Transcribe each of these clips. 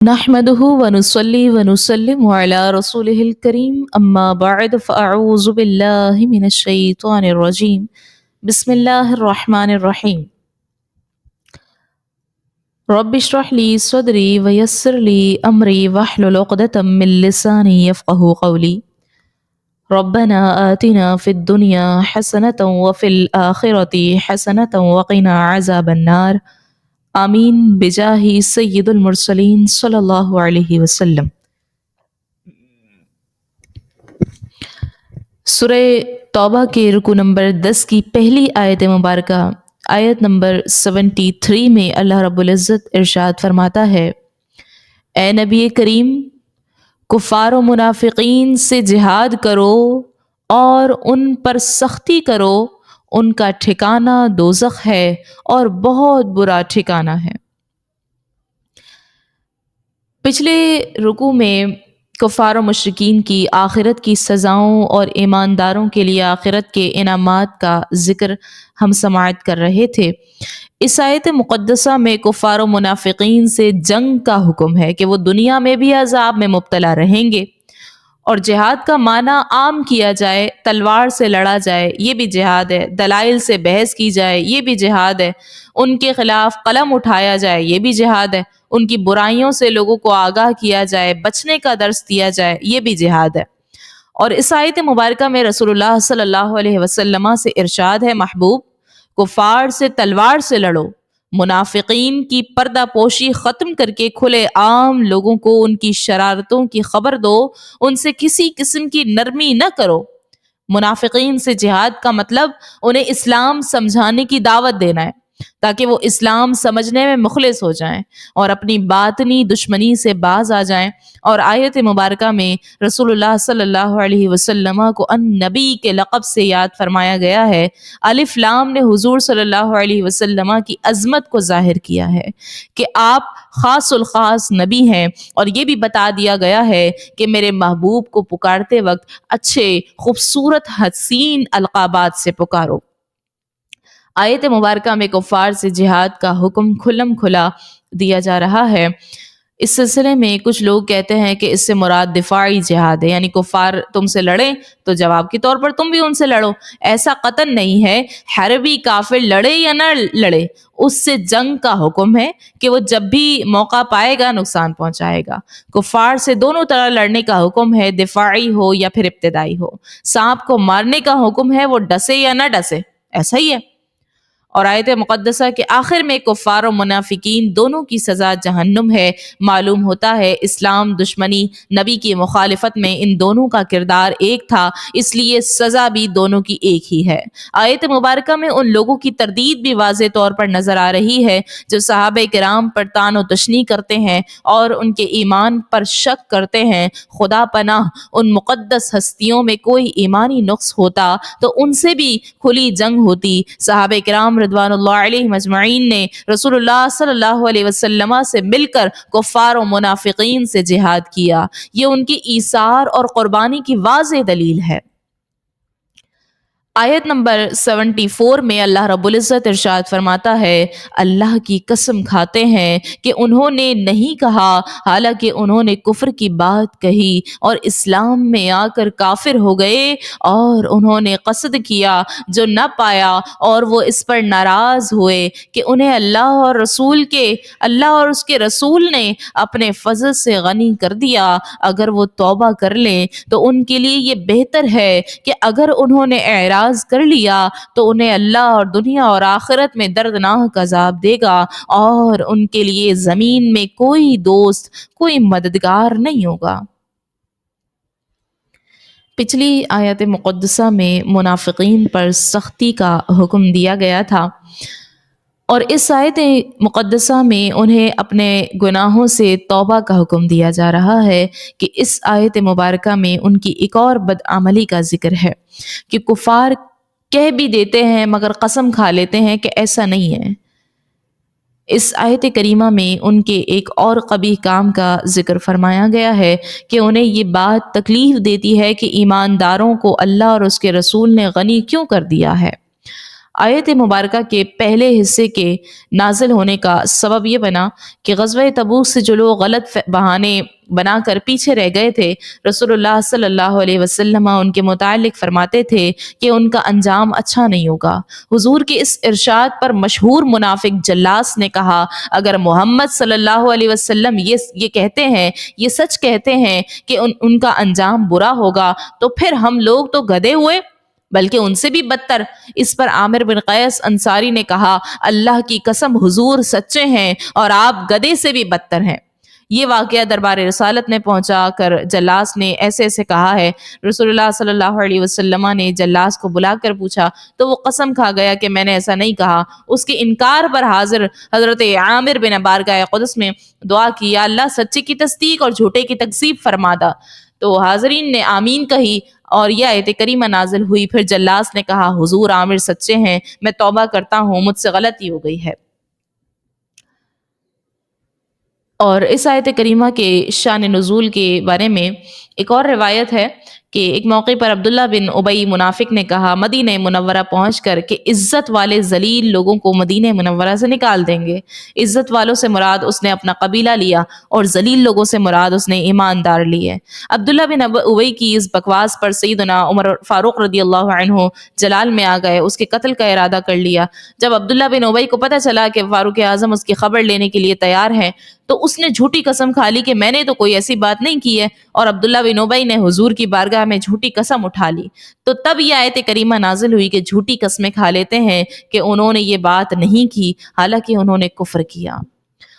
نحمده ونصلي ونسلم على رسوله الكريم أما بعد فأعوذ بالله من الشيطان الرجيم بسم الله الرحمن الرحيم رب اشرح لي صدري ويسر لي أمري واحلل عقدة من لساني يفقه قولي ربنا آتنا في الدنيا حسنة وفي الآخرة حسنة وقنا عذاب النار آمین بجاہ سید المرسلین صلی اللہ علیہ وسلم۔ سورہ توبہ کے رکوع نمبر 10 کی پہلی آیت مبارکہ آیت نمبر 73 میں اللہ رب العزت ارشاد فرماتا ہے، اے نبی کریم، کفار و منافقین سے جہاد کرو اور ان پر سختی کرو، ان کا ٹھکانہ دوزخ ہے اور بہت برا ٹھکانہ ہے۔ پچھلے رکوع میں کفار و مشرکین کی آخرت کی سزاؤں اور ایمانداروں کے لیے آخرت کے انعامات کا ذکر ہم سماعت کر رہے تھے۔ اس آیت مقدسہ میں کفار و منافقین سے جنگ کا حکم ہے کہ وہ دنیا میں بھی عذاب میں مبتلا رہیں گے، اور جہاد کا معنی عام کیا جائے، تلوار سے لڑا جائے یہ بھی جہاد ہے، دلائل سے بحث کی جائے یہ بھی جہاد ہے، ان کے خلاف قلم اٹھایا جائے یہ بھی جہاد ہے، ان کی برائیوں سے لوگوں کو آگاہ کیا جائے، بچنے کا درس دیا جائے یہ بھی جہاد ہے۔ اور اس آیت مبارکہ میں رسول اللہ صلی اللہ علیہ وسلم سے ارشاد ہے، محبوب، کفار سے تلوار سے لڑو، منافقین کی پردہ پوشی ختم کر کے کھلے عام لوگوں کو ان کی شرارتوں کی خبر دو، ان سے کسی قسم کی نرمی نہ کرو۔ منافقین سے جہاد کا مطلب انہیں اسلام سمجھانے کی دعوت دینا ہے، تاکہ وہ اسلام سمجھنے میں مخلص ہو جائیں اور اپنی باطنی دشمنی سے باز آ جائیں۔ اور آیت مبارکہ میں رسول اللہ صلی اللہ علیہ وسلم کو النبی کے لقب سے یاد فرمایا گیا ہے۔ الف لام نے حضور صلی اللہ علیہ وسلم کی عظمت کو ظاہر کیا ہے کہ آپ خاص الخاص نبی ہیں، اور یہ بھی بتا دیا گیا ہے کہ میرے محبوب کو پکارتے وقت اچھے خوبصورت حسین القابات سے پکارو۔ آیت مبارکہ میں کفار سے جہاد کا حکم کھلم کھلا دیا جا رہا ہے۔ اس سلسلے میں کچھ لوگ کہتے ہیں کہ اس سے مراد دفاعی جہاد ہے، یعنی کفار تم سے لڑیں تو جواب کے طور پر تم بھی ان سے لڑو۔ ایسا قطعاً نہیں ہے، حربی کافر لڑے یا نہ لڑے اس سے جنگ کا حکم ہے کہ وہ جب بھی موقع پائے گا نقصان پہنچائے گا۔ کفار سے دونوں طرح لڑنے کا حکم ہے، دفاعی ہو یا پھر ابتدائی ہو۔ سانپ کو مارنے کا حکم ہے، وہ ڈسے یا نہ ڈسے، ایسا ہی ہے۔ اور آیت مقدسہ کے آخر میں کفار و منافقین دونوں کی سزا جہنم ہے۔ معلوم ہوتا ہے اسلام دشمنی، نبی کی مخالفت میں ان دونوں کا کردار ایک تھا، اس لیے سزا بھی دونوں کی ایک ہی ہے۔ آیت مبارکہ میں ان لوگوں کی تردید بھی واضح طور پر نظر آ رہی ہے جو صحابہ کرام پر طعن و تشنیع کرتے ہیں اور ان کے ایمان پر شک کرتے ہیں۔ خدا پناہ ان مقدس ہستیوں میں کوئی ایمانی نقص ہوتا تو ان سے بھی کھلی جنگ ہوتی۔ صحابہ کرام رضوان اللہ علیہ مجمعین نے رسول اللہ صلی اللہ علیہ وسلم سے مل کر کفار و منافقین سے جہاد کیا، یہ ان کی ایثار اور قربانی کی واضح دلیل ہے۔ آیت نمبر 74 میں اللہ رب العزت ارشاد فرماتا ہے، اللہ کی قسم کھاتے ہیں کہ انہوں نے نہیں کہا، حالانکہ انہوں نے کفر کی بات کہی اور اسلام میں آ کر کافر ہو گئے، اور انہوں نے قصد کیا جو نہ پایا اور وہ اس پر ناراض ہوئے کہ انہیں اللہ اور اس کے رسول نے اپنے فضل سے غنی کر دیا۔ اگر وہ توبہ کر لیں تو ان کے لیے یہ بہتر ہے کہ اگر انہوں نے اعراض کر لیا تو انہیں اللہ اور دنیا اور آخرت میں دردناک عذاب دے گا، اور ان کے لیے زمین میں کوئی دوست، کوئی مددگار نہیں ہوگا۔ پچھلی آیت مقدسہ میں منافقین پر سختی کا حکم دیا گیا تھا، اور اس آیت مقدسہ میں انہیں اپنے گناہوں سے توبہ کا حکم دیا جا رہا ہے کہ اس آیت مبارکہ میں ان کی ایک اور بدعملی کا ذکر ہے کہ کفار کہہ بھی دیتے ہیں مگر قسم کھا لیتے ہیں کہ ایسا نہیں ہے۔ اس آیت کریمہ میں ان کے ایک اور قبیح کام کا ذکر فرمایا گیا ہے کہ انہیں یہ بات تکلیف دیتی ہے کہ ایمانداروں کو اللہ اور اس کے رسول نے غنی کیوں کر دیا ہے۔ آیت مبارکہ کے پہلے حصے کے نازل ہونے کا سبب یہ بنا کہ غزوہ تبوک سے جو لوگ غلط بہانے بنا کر پیچھے رہ گئے تھے، رسول اللہ صلی اللہ علیہ وسلم ان کے متعلق فرماتے تھے کہ ان کا انجام اچھا نہیں ہوگا۔ حضور کے اس ارشاد پر مشہور منافق جلاس نے کہا، اگر محمد صلی اللہ علیہ وسلم یہ کہتے ہیں، یہ سچ کہتے ہیں کہ ان کا انجام برا ہوگا، تو پھر ہم لوگ تو گدھے ہوئے، بلکہ ان سے بھی بدتر۔ اس پر عامر بن قیس انصاری نے کہا، اللہ کی قسم حضور سچے ہیں اور آپ گدھے سے بھی بدتر ہیں۔ یہ واقعہ دربار رسالت میں پہنچا کر جلاس نے ایسے ایسے کہا ہے۔ رسول اللہ صلی اللہ علیہ وسلم نے جلاس کو بلا کر پوچھا تو وہ قسم کھا گیا کہ میں نے ایسا نہیں کہا۔ اس کے انکار پر حاضر حضرت عامر بن بارگاہ قدس میں دعا کی، یا اللہ سچے کی تصدیق اور جھوٹے کی تکذیب فرما دا۔ تو حاضرین نے آمین کہی اور یہ آیت کریمہ نازل ہوئی۔ پھر جلاس نے کہا، حضور عامر سچے ہیں، میں توبہ کرتا ہوں، مجھ سے غلطی ہو گئی ہے۔ اور اس آیت کریمہ کے شان نزول کے بارے میں ایک اور روایت ہے کہ ایک موقع پر عبداللہ بن ابی منافق نے کہا، مدینہ منورہ پہنچ کر کہ عزت والے ذلیل لوگوں کو مدینہ منورہ سے نکال دیں گے۔ عزت والوں سے مراد اس نے اپنا قبیلہ لیا اور ذلیل لوگوں سے مراد اس نے ایماندار لیے۔ عبداللہ بن ابی کی اس بکواس پر سیدنا عمر فاروق رضی اللہ عنہ جلال میں آ گئے، اس کے قتل کا ارادہ کر لیا۔ جب عبداللہ بن ابی کو پتہ چلا کہ فاروق اعظم اس کی خبر لینے کے لیے تیار ہیں، تو اس نے جھوٹی قسم کھا لی کہ میں نے تو کوئی ایسی بات نہیں کی ہے، اور عبداللہ بن ابی نے حضور کی بارگاہ میں جھوٹی قسم اٹھا لی۔ تو تب یہ آیت کریمہ نازل ہوئی کہ جھوٹی قسمیں کھا لیتے ہیں کہ انہوں نے یہ بات نہیں کی، حالانکہ انہوں نے کفر کیا۔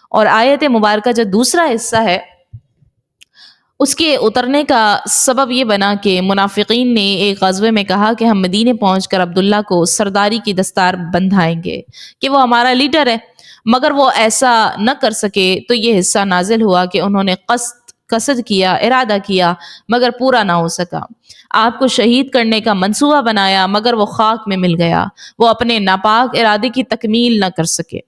اور آیت مبارکہ جو دوسرا حصہ ہے اس کے اترنے کا سبب یہ بنا کہ منافقین نے ایک غزوے میں کہا کہ ہم مدینے پہنچ کر عبداللہ کو سرداری کی دستار بندھائیں گے کہ وہ ہمارا لیڈر ہے، مگر وہ ایسا نہ کر سکے۔ تو یہ حصہ نازل ہوا کہ انہوں نے قصد کیا، ارادہ کیا، مگر پورا نہ ہو سکا۔ آپ کو شہید کرنے کا منصوبہ بنایا، مگر وہ خاک میں مل گیا۔ وہ اپنے ناپاک ارادے کی تکمیل نہ کر سکے۔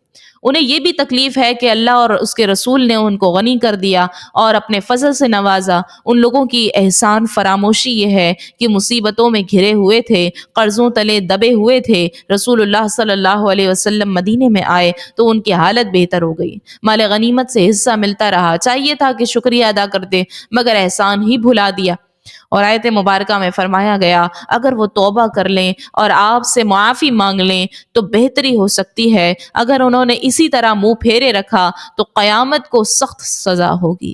انہیں یہ بھی تکلیف ہے کہ اللہ اور اس کے رسول نے ان کو غنی کر دیا اور اپنے فضل سے نوازا۔ ان لوگوں کی احسان فراموشی یہ ہے کہ مصیبتوں میں گھرے ہوئے تھے، قرضوں تلے دبے ہوئے تھے، رسول اللہ صلی اللہ علیہ وسلم مدینے میں آئے تو ان کی حالت بہتر ہو گئی، مال غنیمت سے حصہ ملتا رہا۔ چاہیے تھا کہ شکریہ ادا کرتے، مگر احسان ہی بھلا دیا۔ اور آیت مبارکہ میں فرمایا گیا، اگر وہ توبہ کر لیں اور آپ سے معافی مانگ لیں تو بہتری ہو سکتی ہے، اگر انہوں نے اسی طرح منہ پھیرے رکھا تو قیامت کو سخت سزا ہوگی۔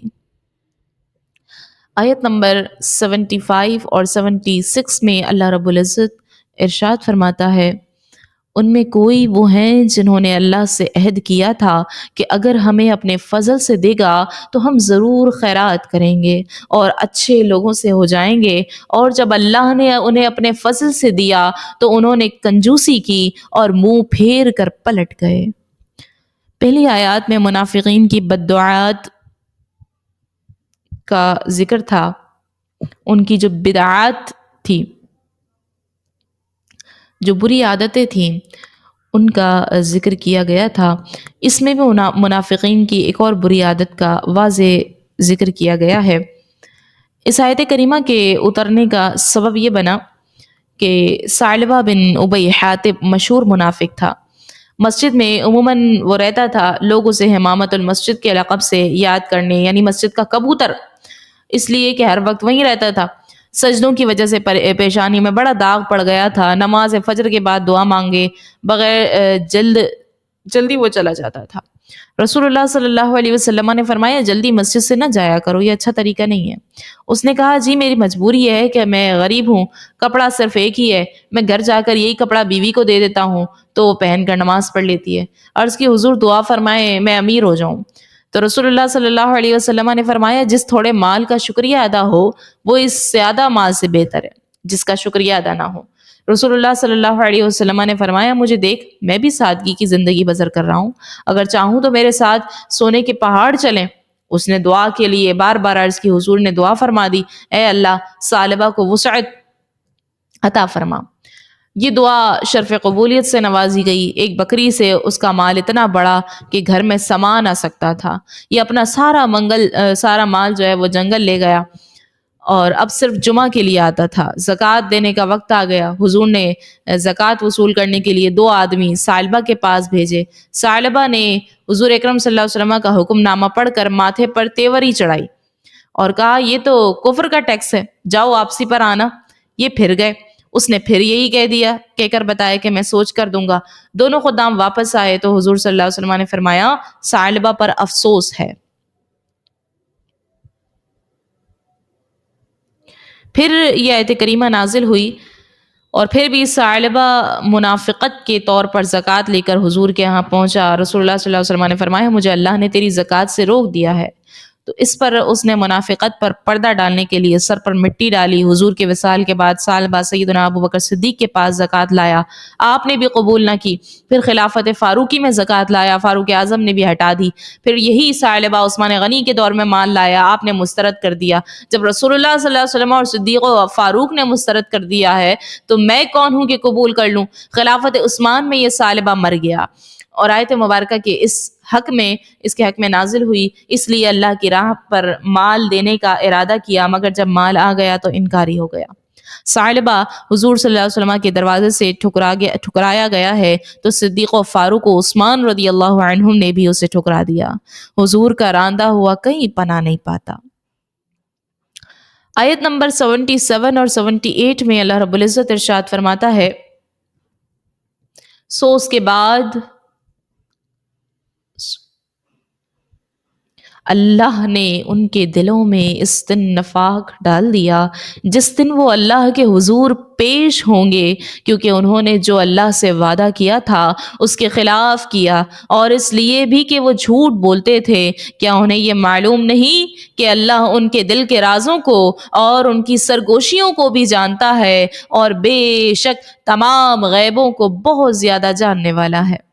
آیت نمبر 75 اور 76 میں اللہ رب العزت ارشاد فرماتا ہے، ان میں کوئی وہ ہیں جنہوں نے اللہ سے عہد کیا تھا کہ اگر ہمیں اپنے فضل سے دے گا تو ہم ضرور خیرات کریں گے اور اچھے لوگوں سے ہو جائیں گے، اور جب اللہ نے انہیں اپنے فضل سے دیا تو انہوں نے کنجوسی کی اور منہ پھیر کر پلٹ گئے۔ پہلی آیات میں منافقین کی بددعات کا ذکر تھا، ان کی جو بدعات تھی، جو بری عادتیں تھیں، ان کا ذکر کیا گیا تھا۔ اس میں بھی منافقین کی ایک اور بری عادت کا واضح ذکر کیا گیا ہے۔ اس آیت کریمہ کے اترنے کا سبب یہ بنا کہ ثعلبہ بن ابی حاتب مشہور منافق تھا۔ مسجد میں عموماً وہ رہتا تھا، لوگ اسے حمامت المسجد کے لقب سے یاد کرنے، یعنی مسجد کا کبوتر، اس لیے کہ ہر وقت وہیں رہتا تھا۔ سجدوں کی وجہ سے پیشانی میں بڑا داغ پڑ گیا تھا، نماز فجر کے بعد دعا مانگے بغیر جلدی وہ چلا جاتا تھا۔ رسول اللہ صلی اللہ علیہ وسلم نے فرمایا، جلدی مسجد سے نہ جایا کرو، یہ اچھا طریقہ نہیں ہے۔ اس نے کہا، جی میری مجبوری ہے کہ میں غریب ہوں، کپڑا صرف ایک ہی ہے، میں گھر جا کر یہی کپڑا بیوی کو دے دیتا ہوں تو وہ پہن کر نماز پڑھ لیتی ہے۔ عرض کی، حضور دعا فرمائے میں امیر ہو جاؤں۔ تو رسول اللہ صلی اللہ علیہ وسلم نے فرمایا، جس تھوڑے مال کا شکریہ ادا ہو وہ اس زیادہ مال سے بہتر ہے جس کا شکریہ ادا نہ ہو۔ رسول اللہ صلی اللہ علیہ وسلم نے فرمایا، مجھے دیکھ، میں بھی سادگی کی زندگی بسر کر رہا ہوں، اگر چاہوں تو میرے ساتھ سونے کے پہاڑ چلیں۔ اس نے دعا کے لیے بار بار عرض کی، حضور نے دعا فرما دی، اے اللہ ثعلبہ کو وسعت عطا فرما۔ یہ دعا شرف قبولیت سے نوازی گئی۔ ایک بکری سے اس کا مال اتنا بڑا کہ گھر میں سما نہ سکتا تھا۔ یہ اپنا سارا مال جو ہے وہ جنگل لے گیا اور اب صرف جمعہ کے لیے آتا تھا۔ زکوٰۃ دینے کا وقت آ گیا، حضور نے زکوٰۃ وصول کرنے کے لیے 2 آدمی ثعلبہ کے پاس بھیجے۔ ثعلبہ نے حضور اکرم صلی اللہ علیہ وسلم کا حکم نامہ پڑھ کر ماتھے پر تیوری چڑھائی اور کہا یہ تو کفر کا ٹیکس ہے، جاؤ واپسی پر آنا۔ یہ پھر گئے، اس نے پھر یہی کہہ کر بتایا کہ میں سوچ کر دوں گا۔ دونوں خدام واپس آئے تو حضور صلی اللہ علیہ وسلم نے فرمایا ثعلبہ پر افسوس ہے۔ پھر یہ آیت کریمہ نازل ہوئی اور پھر بھی ثعلبہ منافقت کے طور پر زکوٰۃ لے کر حضور کے ہاں پہنچا۔ رسول اللہ صلی اللہ علیہ وسلم نے فرمایا مجھے اللہ نے تیری زکوٰۃ سے روک دیا ہے۔ تو اس پر اس نے منافقت پر پردہ ڈالنے کے لیے سر پر مٹی ڈالی۔ حضور کے وصال کے بعد ثعلبہ سیدنا ابو بکر صدیق کے پاس زکوٰۃ لایا، آپ نے بھی قبول نہ کی۔ پھر خلافت فاروقی میں زکوٰۃ لایا، فاروق اعظم نے بھی ہٹا دی۔ پھر یہی ثعلبہ عثمان غنی کے دور میں مال لایا، آپ نے مسترد کر دیا۔ جب رسول اللہ صلی اللہ علیہ وسلم اور صدیق و فاروق نے مسترد کر دیا ہے تو میں کون ہوں کہ قبول کر لوں؟ خلافت عثمان میں یہ ثعلبہ مر گیا اور آیت مبارکہ کے اس کے حق میں نازل ہوئی، اس لیے اللہ کی راہ پر مال دینے کا ارادہ کیا، مگر جب مال آ گیا تو انکاری ہو گیا۔ ثعلبہ حضور صلی اللہ علیہ وسلم کے دروازے سے ٹھکرایا گیا ہے تو صدیق و فاروق و عثمان رضی اللہ عنہم نے بھی اسے ٹھکرا دیا۔ حضور کا راندہ ہوا کہیں پناہ نہیں پاتا۔ آیت نمبر 77 اور 78 میں اللہ رب العزت ارشاد فرماتا ہے سو اس کے بعد اللہ نے ان کے دلوں میں اس دن نفاق ڈال دیا جس دن وہ اللہ کے حضور پیش ہوں گے، کیونکہ انہوں نے جو اللہ سے وعدہ کیا تھا اس کے خلاف کیا، اور اس لیے بھی کہ وہ جھوٹ بولتے تھے۔ کیا انہیں یہ معلوم نہیں کہ اللہ ان کے دل کے رازوں کو اور ان کی سرگوشیوں کو بھی جانتا ہے، اور بے شک تمام غیبوں کو بہت زیادہ جاننے والا ہے۔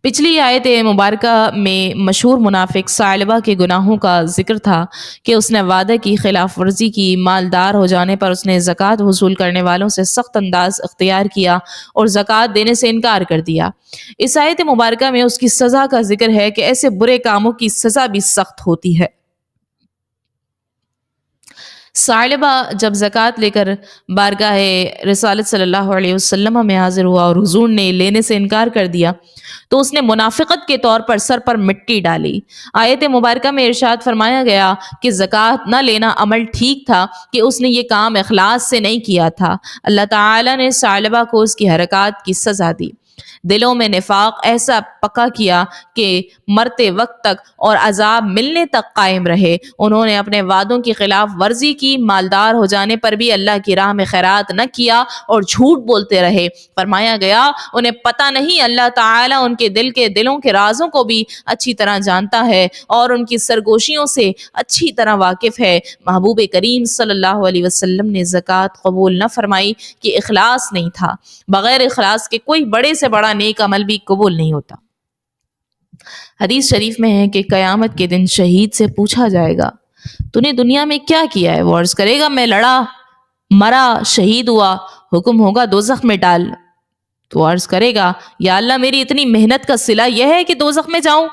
پچھلی آیت مبارکہ میں مشہور منافق ثعلبہ کے گناہوں کا ذکر تھا کہ اس نے وعدے کی خلاف ورزی کی، مالدار ہو جانے پر اس نے زکوٰۃ وصول کرنے والوں سے سخت انداز اختیار کیا اور زکوٰۃ دینے سے انکار کر دیا۔ اس آیت مبارکہ میں اس کی سزا کا ذکر ہے کہ ایسے برے کاموں کی سزا بھی سخت ہوتی ہے۔ ثعلبہ جب زکوٰۃ لے کر بارگاہ رسالت صلی اللہ علیہ وسلم میں حاضر ہوا اور حضور نے لینے سے انکار کر دیا تو اس نے منافقت کے طور پر سر پر مٹی ڈالی۔ آیت مبارکہ میں ارشاد فرمایا گیا کہ زکوٰۃ نہ لینا عمل ٹھیک تھا کہ اس نے یہ کام اخلاص سے نہیں کیا تھا۔ اللہ تعالیٰ نے ثعلبہ کو اس کی حرکات کی سزا دی، دلوں میں نفاق ایسا پکا کیا کہ مرتے وقت تک اور عذاب ملنے تک قائم رہے۔ انہوں نے اپنے وعدوں کی خلاف ورزی کی، مالدار ہو جانے پر بھی اللہ کی راہ میں خیرات نہ کیا اور جھوٹ بولتے رہے۔ فرمایا گیا انہیں پتہ نہیں اللہ تعالیٰ ان کے دلوں کے رازوں کو بھی اچھی طرح جانتا ہے اور ان کی سرگوشیوں سے اچھی طرح واقف ہے۔ محبوب کریم صلی اللہ علیہ وسلم نے زکوٰۃ قبول نہ فرمائی کہ اخلاص نہیں تھا۔ بغیر اخلاص کے کوئی بڑے سے بڑا نیک عمل بھی قبول نہیں ہوتا۔ حدیث شریف میں ہے کہ قیامت کے دن شہید سے پوچھا جائے گا تو نے دنیا میں کیا کیا ہے؟ وہ عرض کرے گا میں لڑا، مرا، شہید ہوا۔ حکم ہوگا دوزخ میں ڈال۔ تو عرض کرے گا یا اللہ میری اتنی محنت کا صلہ یہ ہے کہ دوزخ میں جاؤں؟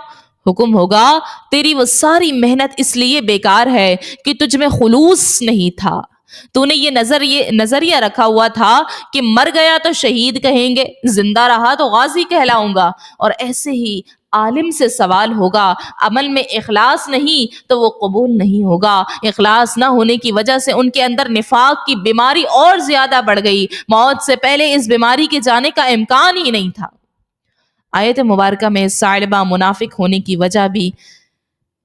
حکم ہوگا تیری وہ ساری محنت اس لیے بیکار ہے کہ تجھ میں خلوص نہیں تھا، تو نے یہ نظریہ رکھا ہوا تھا کہ مر گیا تو شہید کہیں گے، زندہ رہا تو غازی کہلاؤں گا۔ اور ایسے ہی عالم سے سوال ہوگا، عمل میں اخلاص نہیں تو وہ قبول نہیں ہوگا۔ اخلاص نہ ہونے کی وجہ سے ان کے اندر نفاق کی بیماری اور زیادہ بڑھ گئی، موت سے پہلے اس بیماری کے جانے کا امکان ہی نہیں تھا۔ آیت مبارکہ میں ثعلبہ منافق ہونے کی وجہ بھی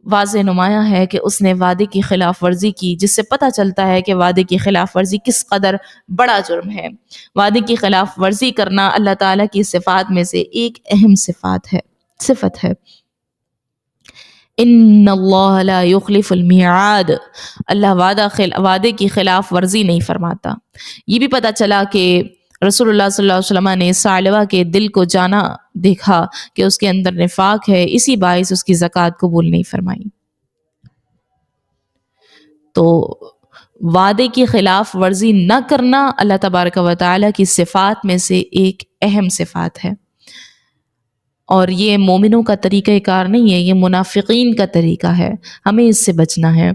واضح نمایاں ہے کہ اس نے وعدے کی خلاف ورزی کی، جس سے پتہ چلتا ہے کہ وعدے کی خلاف ورزی کس قدر بڑا جرم ہے۔ وعدے کی خلاف ورزی کرنا اللہ تعالیٰ کی صفات میں سے ایک اہم صفت ہے۔ ان اللہ لا یخلف المیعاد، اللہ وعدے کی خلاف ورزی نہیں فرماتا۔ یہ بھی پتہ چلا کہ رسول اللہ صلی اللہ علیہ وسلم نے ثعلبہ کے دل کو جانا دیکھا کہ اس کے اندر نفاق ہے، اسی باعث اس کی زکوٰۃ قبول نہیں فرمائی۔ تو وعدے کی خلاف ورزی نہ کرنا اللہ تبارک و تعالیٰ کی صفات میں سے ایک اہم صفات ہے، اور یہ مومنوں کا طریقہ کار نہیں ہے، یہ منافقین کا طریقہ ہے، ہمیں اس سے بچنا ہے۔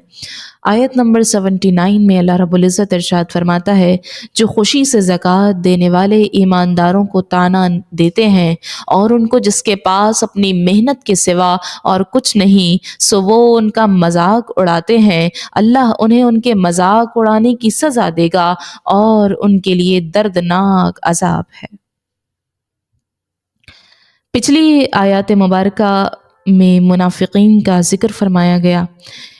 آیت نمبر 79 میں اللہ رب العزت ارشاد فرماتا ہے، جو خوشی سے زکوٰۃ دینے والے ایمانداروں کو طعنہ دیتے ہیں اور ان کو جس کے پاس اپنی محنت کے سوا اور کچھ نہیں سو وہ ان کا مذاق اڑاتے ہیں، اللہ انہیں ان کے مذاق اڑانے کی سزا دے گا اور ان کے لیے دردناک عذاب ہے۔ پچھلی آیات مبارکہ میں منافقین کا ذکر فرمایا گیا۔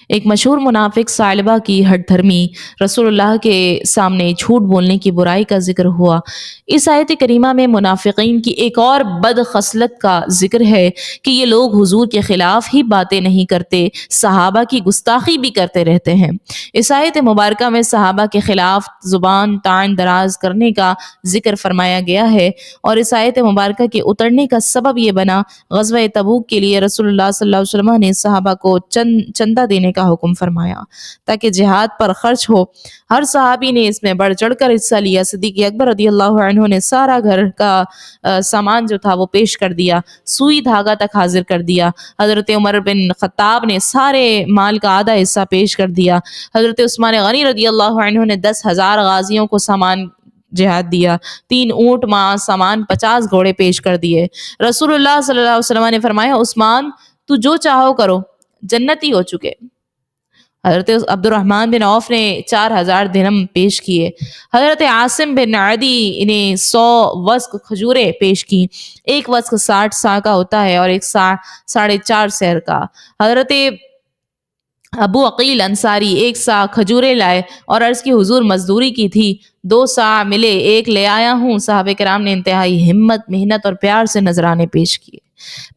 ایک مشہور منافق ثعلبہ کی ہٹ دھرمی رسول اللہ کے سامنے جھوٹ بولنے کی برائی کا ذکر ہوا۔ اس آیت کریمہ میں منافقین کی ایک اور بد خصلت کا ذکر ہے کہ یہ لوگ حضور کے خلاف ہی باتیں نہیں کرتے، صحابہ کی گستاخی بھی کرتے رہتے ہیں۔ اس آیت مبارکہ میں صحابہ کے خلاف زبان طعن دراز کرنے کا ذکر فرمایا گیا ہے، اور اس آیت مبارکہ کے اترنے کا سبب یہ بنا، غزوہ تبوک کے لیے رسول اللہ صلی اللہ علیہ وسلم نے صحابہ کو چندہ دینے کا حکم فرمایا تاکہ جہاد پر خرچ ہو۔ ہر صحابی نے اس میں بڑھ چڑھ کر حصہ لیا۔ صدیق اکبر رضی اللہ عنہ نے سارا گھر کا سامان جو تھا وہ پیش کر دیا، سوئی دھاگا تک حاضر کر دیا۔ حضرت عمر بن خطاب نے سارے مال کا آدھا حصہ پیش کر دیا۔ حضرت عثمان غنی رضی اللہ عنہ نے 10,000 غازیوں کو سامان جہاد دیا، 3 اونٹ سامان 50 گھوڑے پیش کر دیے۔ رسول اللہ صلی اللہ علیہ وسلم نے فرمایا، عثمان تو جو چاہو کرو، جنتی ہو چکے۔ حضرت عبد الرحمن بن عوف نے 4,000 درہم پیش کیے۔ حضرت عاصم بن عدی نے 100 وسق کھجوریں پیش کی۔ ایک وسق 60 سا کا ہوتا ہے اور ایک 4.5 سیر کا۔ حضرت ابو عقیل انصاری 1 سا کھجوریں لائے اور عرض کی حضور مزدوری کی تھی، 2 سا ملے، 1 لے آیا ہوں۔ صحابہ کرام نے انتہائی ہمت، محنت اور پیار سے نذرانے پیش کیے،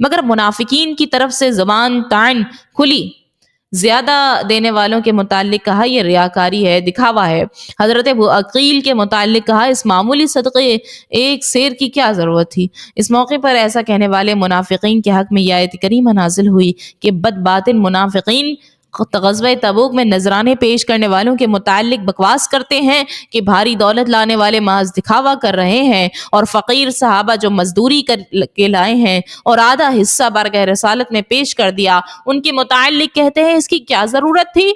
مگر منافقین کی طرف سے زبان طعن کھلی۔ زیادہ دینے والوں کے متعلق کہا یہ ریاکاری ہے، دکھاوا ہے۔ حضرت ابو عقیل کے متعلق کہا اس معمولی صدقے 1 سیر کی کیا ضرورت تھی۔ اس موقع پر ایسا کہنے والے منافقین کے حق میں یہ آیت کریمہ نازل ہوئی کہ بد باطن منافقین غزوہ تبوک میں نذرانے پیش کرنے والوں کے متعلق بکواس کرتے ہیں کہ بھاری دولت لانے والے محض دکھاوا کر رہے ہیں، اور فقیر صحابہ جو مزدوری کر کے لائے ہیں اور آدھا حصہ بارگاہ رسالت میں پیش کر دیا، ان کے متعلق کہتے ہیں اس کی کیا ضرورت تھی۔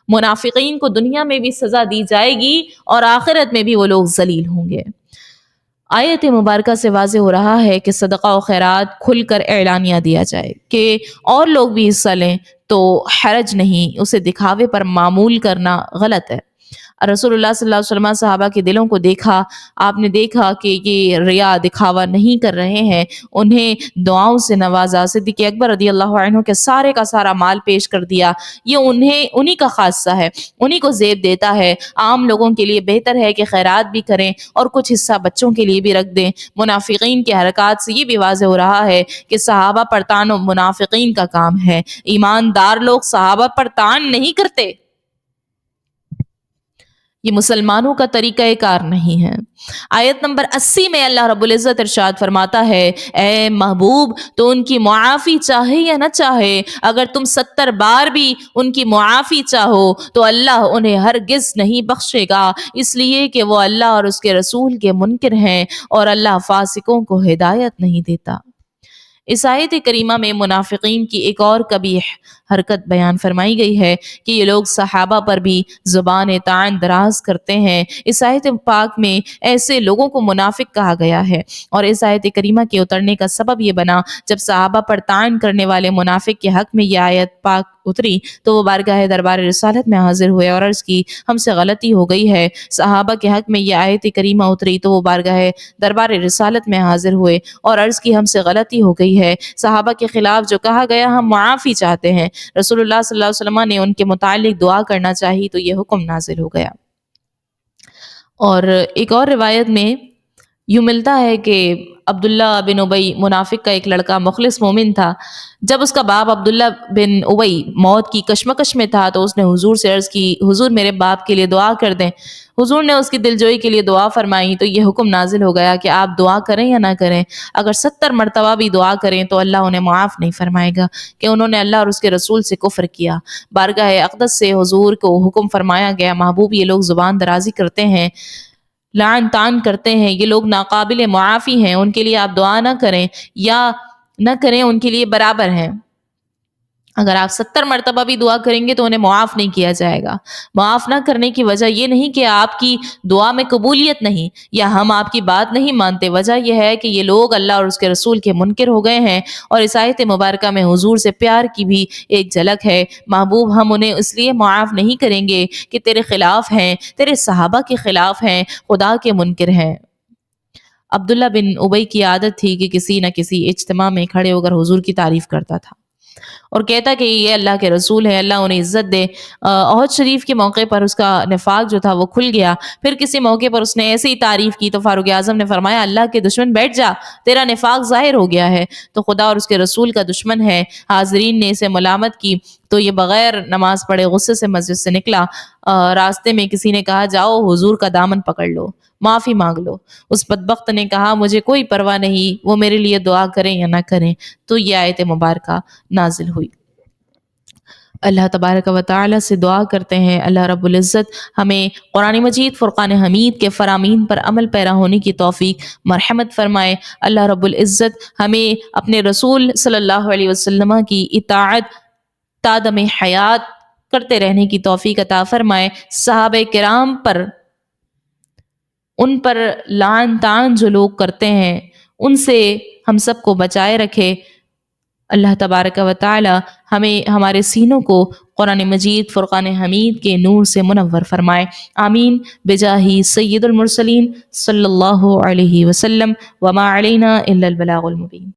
منافقین کو دنیا میں بھی سزا دی جائے گی اور آخرت میں بھی وہ لوگ ذلیل ہوں گے۔ آیت مبارکہ سے واضح ہو رہا ہے کہ صدقہ و خیرات کھل کر اعلانیہ دیا جائے کہ اور لوگ بھی حصہ لیں تو حرج نہیں، اسے دکھاوے پر معمول کرنا غلط ہے۔ رسول اللہ صلی اللہ علیہ وسلم صحابہ کے دلوں کو دیکھا، آپ نے دیکھا کہ یہ ریا دکھاوا نہیں کر رہے ہیں، انہیں دعاؤں سے نوازا۔ صدیق اکبر رضی اللہ عنہ کے سارے کا سارا مال پیش کر دیا۔ یہ انہی کا خاصہ ہے، انہی کو زیب دیتا ہے۔ عام لوگوں کے لیے بہتر ہے کہ خیرات بھی کریں اور کچھ حصہ بچوں کے لیے بھی رکھ دیں۔ منافقین کے حرکات سے یہ بھی واضح ہو رہا ہے کہ صحابہ پر طعن منافقین کا کام ہے، ایماندار لوگ صحابہ پر طعن نہیں کرتے۔ یہ مسلمانوں کا طریقہ کار نہیں ہے۔ آیت نمبر 80 میں اللہ رب العزت ارشاد فرماتا ہے، اے محبوب تو ان کی معافی چاہے یا نہ چاہے، اگر تم 70 بار بھی ان کی معافی چاہو تو اللہ انہیں ہرگز نہیں بخشے گا، اس لیے کہ وہ اللہ اور اس کے رسول کے منکر ہیں اور اللہ فاسقوں کو ہدایت نہیں دیتا۔ اس آیت کریمہ میں منافقین کی ایک اور قبیح حرکت بیان فرمائی گئی ہے کہ یہ لوگ صحابہ پر بھی زبان طعن دراز کرتے ہیں۔ اس آیت پاک میں ایسے لوگوں کو منافق کہا گیا ہے، اور اس آیت کریمہ کے اترنے کا سبب یہ بنا جب صحابہ پر طعن کرنے والے منافق کے حق میں یہ آیت پاک اتری تو وہ بارگاہ دربار رسالت میں حاضر ہوئے اور عرض کی ہم سے غلطی ہو گئی ہے۔ صحابہ کے حق میں یہ آیت کریمہ اتری تو وہ بارگاہ دربار رسالت میں حاضر ہوئے اور عرض کی ہم سے غلطی ہو گئی ہے۔ صحابہ کے خلاف جو کہا گیا ہم معافی چاہتے ہیں، رسول اللہ صلی اللہ علیہ وسلم نے ان کے متعلق دعا کرنا چاہی تو یہ حکم نازل ہو گیا۔ اور ایک اور روایت میں یوں ملتا ہے کہ عبداللہ بن ابی منافق کا ایک لڑکا مخلص مومن تھا۔ جب اس کا باپ عبداللہ بن ابی موت کی کشمکش میں تھا تو اس نے حضور سے عرض کی حضور میرے باپ کے لیے دعا کر دیں۔ حضور نے اس کی دلجوئی کے لیے دعا فرمائی تو یہ حکم نازل ہو گیا کہ آپ دعا کریں یا نہ کریں، اگر 70 مرتبہ بھی دعا کریں تو اللہ انہیں معاف نہیں فرمائے گا کہ انہوں نے اللہ اور اس کے رسول سے کفر کیا۔ بارگاہ اقدس سے حضور کو حکم فرمایا گیا، محبوب یہ لوگ زبان درازی کرتے ہیں، لعن طعن کرتے ہیں، یہ لوگ ناقابل معافی ہیں، ان کے لیے آپ دعا نہ کریں، یا نہ کریں ان کے لیے برابر ہیں۔ اگر آپ 70 مرتبہ بھی دعا کریں گے تو انہیں معاف نہیں کیا جائے گا۔ معاف نہ کرنے کی وجہ یہ نہیں کہ آپ کی دعا میں قبولیت نہیں یا ہم آپ کی بات نہیں مانتے، وجہ یہ ہے کہ یہ لوگ اللہ اور اس کے رسول کے منکر ہو گئے ہیں، اور اس آیت مبارکہ میں حضور سے پیار کی بھی ایک جھلک ہے۔ محبوب، ہم انہیں اس لیے معاف نہیں کریں گے کہ تیرے خلاف ہیں، تیرے صحابہ کے خلاف ہیں، خدا کے منکر ہیں۔ عبداللہ بن ابی کی عادت تھی کہ کسی نہ کسی اجتماع میں کھڑے ہو کر حضور کی تعریف کرتا تھا اور کہتا کہ یہ اللہ کے رسول ہے، اللہ انہیں عزت دے۔ احد شریف کے موقع پر اس کا نفاق جو تھا وہ کھل گیا۔ پھر کسی موقع پر اس نے ایسی ہی تعریف کی تو فاروق اعظم نے فرمایا، اللہ کے دشمن بیٹھ جا، تیرا نفاق ظاہر ہو گیا ہے، تو خدا اور اس کے رسول کا دشمن ہے۔ حاضرین نے اسے ملامت کی تو یہ بغیر نماز پڑھے غصے سے مسجد سے نکلا۔ راستے میں کسی نے کہا، جاؤ حضور کا دامن پکڑ لو، معافی مانگ لو۔ اس بدبخت نے کہا، مجھے کوئی پرواہ نہیں، وہ میرے لیے دعا کریں یا نہ کریں۔ تو یہ آیت مبارکہ نازل ہوئی۔ اللہ تبارک و تعالی سے دعا کرتے ہیں اللہ رب العزت ہمیں قرآن مجید فرقان حمید کے فرامین پر عمل پیرا ہونے کی توفیق مرحمت فرمائے۔ اللہ رب العزت ہمیں اپنے رسول صلی اللہ علیہ وسلم کی اطاعت تا دم حیات کرتے رہنے کی توفیق عطا فرمائے۔ صحابہ کرام پر، ان پر لعن طعن جو لوگ کرتے ہیں ان سے ہم سب کو بچائے رکھے۔ اللہ تبارک و تعالی ہمیں ہمارے سینوں کو قرآن مجید فرقان حمید کے نور سے منور فرمائے۔ آمین بجاہ سید المرسلین صلی اللہ علیہ وسلم۔ وما علینا الا البلاغ المبین۔